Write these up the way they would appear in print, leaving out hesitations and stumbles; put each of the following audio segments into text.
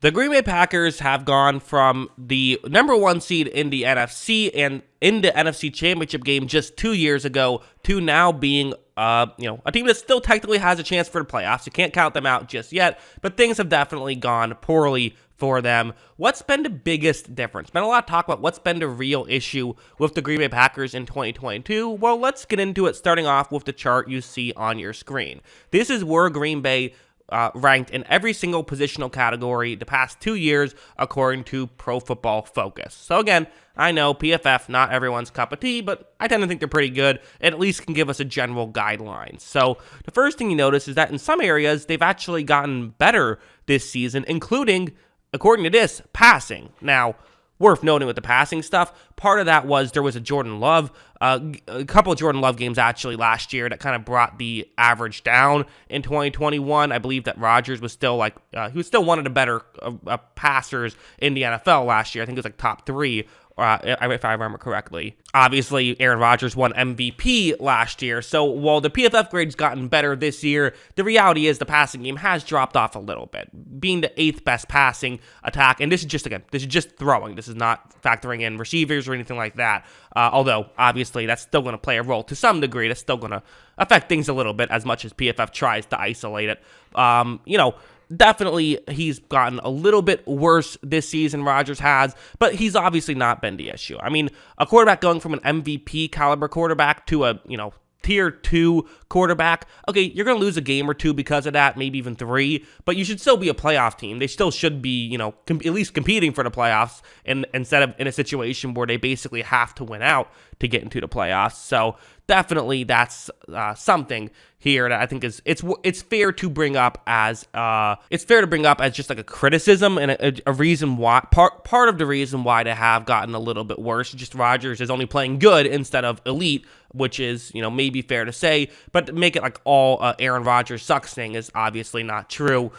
The Green Bay Packers have gone from the number one seed in the NFC and in the NFC Championship game just 2 years ago to now being a team that still technically has a chance for the playoffs. You can't count them out just yet, but things have definitely gone poorly for them. What's been the biggest difference? Been a lot of talk about what's been the real issue with the Green Bay Packers in 2022. Well, let's get into it, starting off with the chart you see on your screen. This is where Green Bay ranked in every single positional category the past 2 years, according to Pro Football Focus. So again, I know PFF, not everyone's cup of tea, but I tend to think they're pretty good and at least can give us a general guideline. So the first thing you notice is that in some areas, they've actually gotten better this season, including, according to this, passing. Now, worth noting with the passing stuff, part of that was there was a couple of Jordan Love games actually last year that kind of brought the average down in 2021. I believe that Rodgers was still he was still one of the better passers in the NFL last year. I think it was like top 3. If I remember correctly. Obviously, Aaron Rodgers won MVP last year, so while the PFF grade's gotten better this year, the reality is the passing game has dropped off a little bit, being the 8th best passing attack, and this is just throwing. This is not factoring in receivers or anything like that, although, obviously, that's still going to play a role to some degree. That's still going to affect things a little bit as much as PFF tries to isolate it. Definitely, he's gotten a little bit worse this season, Rodgers has, but he's obviously not been the issue. I mean, a quarterback going from an MVP caliber quarterback to a, tier 2 quarterback, okay, you're going to lose a game or two because of that, maybe even 3, but you should still be a playoff team. They still should be, at least competing for the playoffs instead of in a situation where they basically have to win out to get into the playoffs. So definitely that's something here that I think is it's fair to bring up as just like a criticism and a reason why part of the reason why they have gotten a little bit worse. Just Rodgers is only playing good instead of elite, which is maybe fair to say, but to make it like all Aaron Rodgers sucks thing is obviously not true.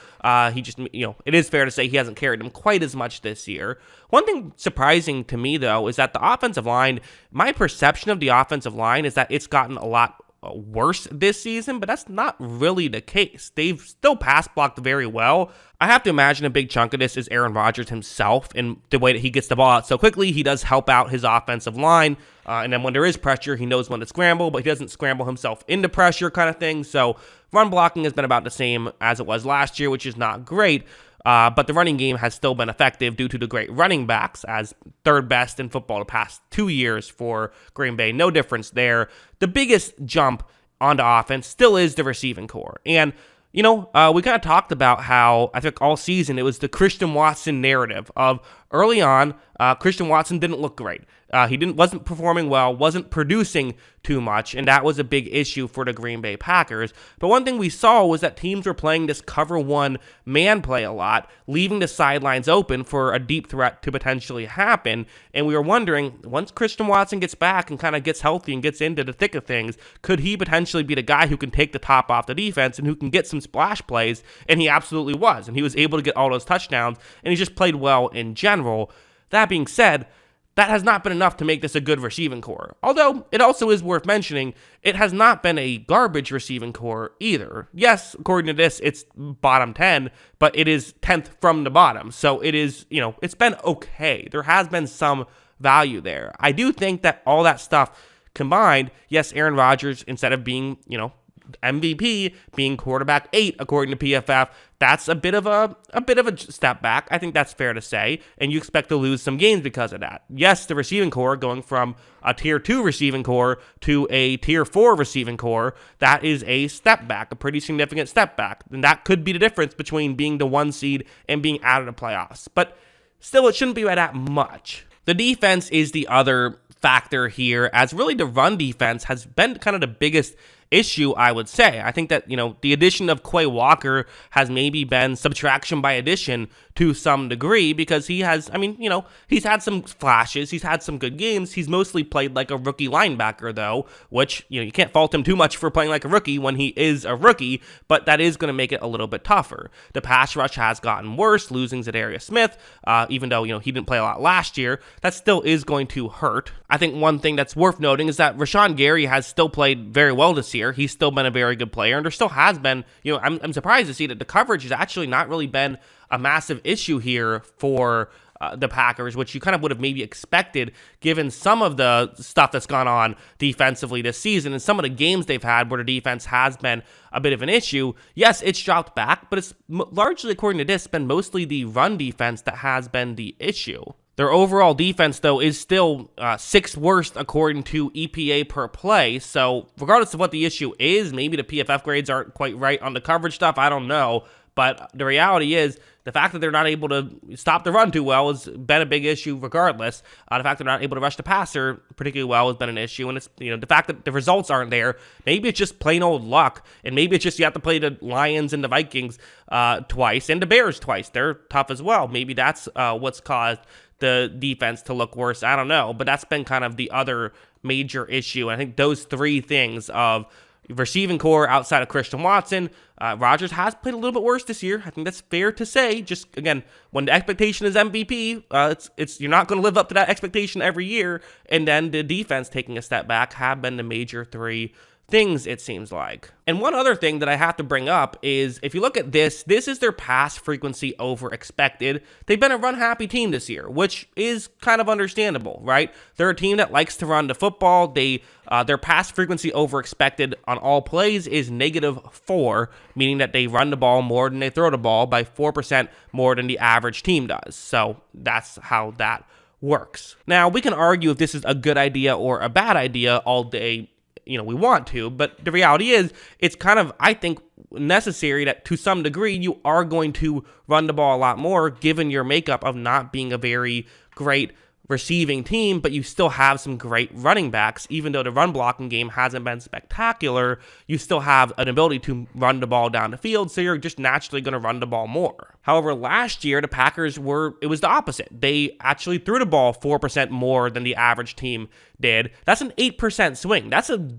He just it is fair to say he hasn't carried him quite as much this year. One thing surprising to me though is that the offensive line, my perception of the offensive line is that it's gotten a lot worse this season, but that's not really the case. They've still pass blocked very well. I have to imagine a big chunk of this is Aaron Rodgers himself and the way that he gets the ball out so quickly. He does help out his offensive line, and then when there is pressure, he knows when to scramble, but he doesn't scramble himself into pressure kind of thing. So run blocking has been about the same as it was last year, which is not great. But the running game has still been effective due to the great running backs, as third best in football the past 2 years for Green Bay. No difference there. The biggest jump onto offense still is the receiving core. And, we kind of talked about how, I think all season, it was the Christian Watson narrative of early on, Christian Watson didn't look great. He wasn't performing well, wasn't producing too much, and that was a big issue for the Green Bay Packers. But one thing we saw was that teams were playing this cover one man play a lot, leaving the sidelines open for a deep threat to potentially happen. And we were wondering, once Christian Watson gets back and kind of gets healthy and gets into the thick of things, could he potentially be the guy who can take the top off the defense and who can get some splash plays? And he absolutely was, and he was able to get all those touchdowns, and he just played well in general. That being said, that has not been enough to make this a good receiving core. Although, it also is worth mentioning, it has not been a garbage receiving core either. Yes, according to this, it's bottom 10, but it is 10th from the bottom. So it is, it's been okay. There has been some value there. I do think that all that stuff combined, yes, Aaron Rodgers, instead of being, MVP, being quarterback 8 according to PFF, that's a bit of a step back. I think that's fair to say, and you expect to lose some games because of that. Yes, the receiving core going from a tier 2 receiving core to a tier 4 receiving core, that is a step back, a pretty significant step back, and that could be the difference between being the 1 seed and being out of the playoffs. But still, it shouldn't be by that much. The defense is the other factor here, as really the run defense has been kind of the biggest issue, I would say. I think that, the addition of Quay Walker has maybe been subtraction by addition to some degree, because he has, he's had some flashes, he's had some good games. He's mostly played like a rookie linebacker, though, which, you can't fault him too much for playing like a rookie when he is a rookie, but that is going to make it a little bit tougher. The pass rush has gotten worse, losing Zadarius Smith, even though, he didn't play a lot last year, that still is going to hurt. I think one thing that's worth noting is that Rashawn Gary has still played very well this year, he's still been a very good player, and there still has been, I'm surprised to see that the coverage has actually not really been a massive issue here for the Packers, which you kind of would have maybe expected given some of the stuff that's gone on defensively this season and some of the games they've had where the defense has been a bit of an issue. Yes, it's dropped back, but it's largely, according to this, been mostly the run defense that has been the issue. Their overall defense, though, is still 6th worst according to EPA per play. So regardless of what the issue is, maybe the PFF grades aren't quite right on the coverage stuff. I don't know. But the reality is the fact that they're not able to stop the run too well has been a big issue regardless. The fact they're not able to rush the passer particularly well has been an issue. And it's, the fact that the results aren't there, maybe it's just plain old luck. And maybe it's just you have to play the Lions and the Vikings twice and the Bears twice. They're tough as well. Maybe that's what's caused the defense to look worse. I don't know. But that's been kind of the other major issue. And I think those three things of receiving core outside of Christian Watson, Rodgers has played a little bit worse this year. I think that's fair to say. Just, again, when the expectation is MVP, you're not going to live up to that expectation every year. And then the defense taking a step back have been the major three things, it seems like. And one other thing that I have to bring up is if you look at this is their pass frequency over expected. They've been a run-happy team this year, which is kind of understandable, right? They're a team that likes to run the football. Their pass frequency over expected on all plays is -4, meaning that they run the ball more than they throw the ball by 4% more than the average team does. So that's how that works. Now, we can argue if this is a good idea or a bad idea all day we want to, but the reality is it's kind of, I think, necessary that to some degree you are going to run the ball a lot more given your makeup of not being a very great receiving team, but you still have some great running backs. Even though the run blocking game hasn't been spectacular, you still have an ability to run the ball down the field, so you're just naturally going to run the ball more. However, last year, the Packers it was the opposite. They actually threw the ball 4% more than the average team did. That's an 8% swing. That's a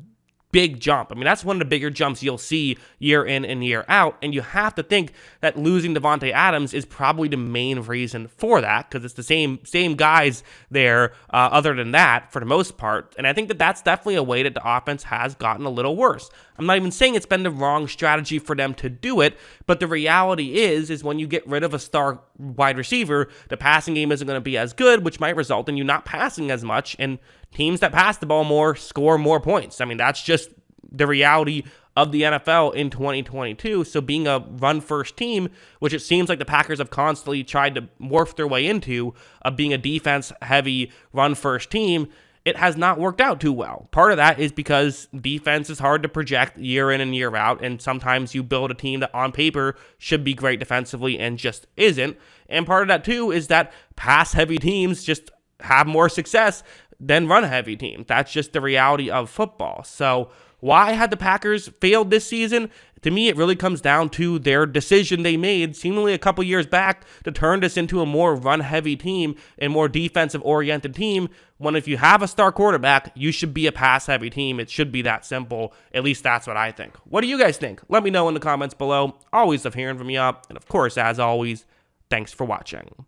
big jump. I mean, that's one of the bigger jumps you'll see year in and year out, and you have to think that losing Davante Adams is probably the main reason for that, because it's the same guys there other than that for the most part, and I think that that's definitely a way that the offense has gotten a little worse. I'm not even saying it's been the wrong strategy for them to do it, but the reality is when you get rid of a star wide receiver, the passing game isn't going to be as good, which might result in you not passing as much, and teams that pass the ball more score more points. I mean, that's just the reality of the NFL in 2022. So being a run-first team, which it seems like the Packers have constantly tried to morph their way into, of being a defense-heavy run-first team, it has not worked out too well. Part of that is because defense is hard to project year in and year out, and sometimes you build a team that on paper should be great defensively and just isn't. And part of that, too, is that pass-heavy teams just have more success than run-heavy teams. That's just the reality of football. So why had the Packers failed this season? To me, it really comes down to their decision they made seemingly a couple years back to turn this into a more run-heavy team and more defensive-oriented team, when if you have a star quarterback, you should be a pass-heavy team. It should be that simple. At least that's what I think. What do you guys think? Let me know in the comments below. Always love hearing from you. And of course, as always, thanks for watching.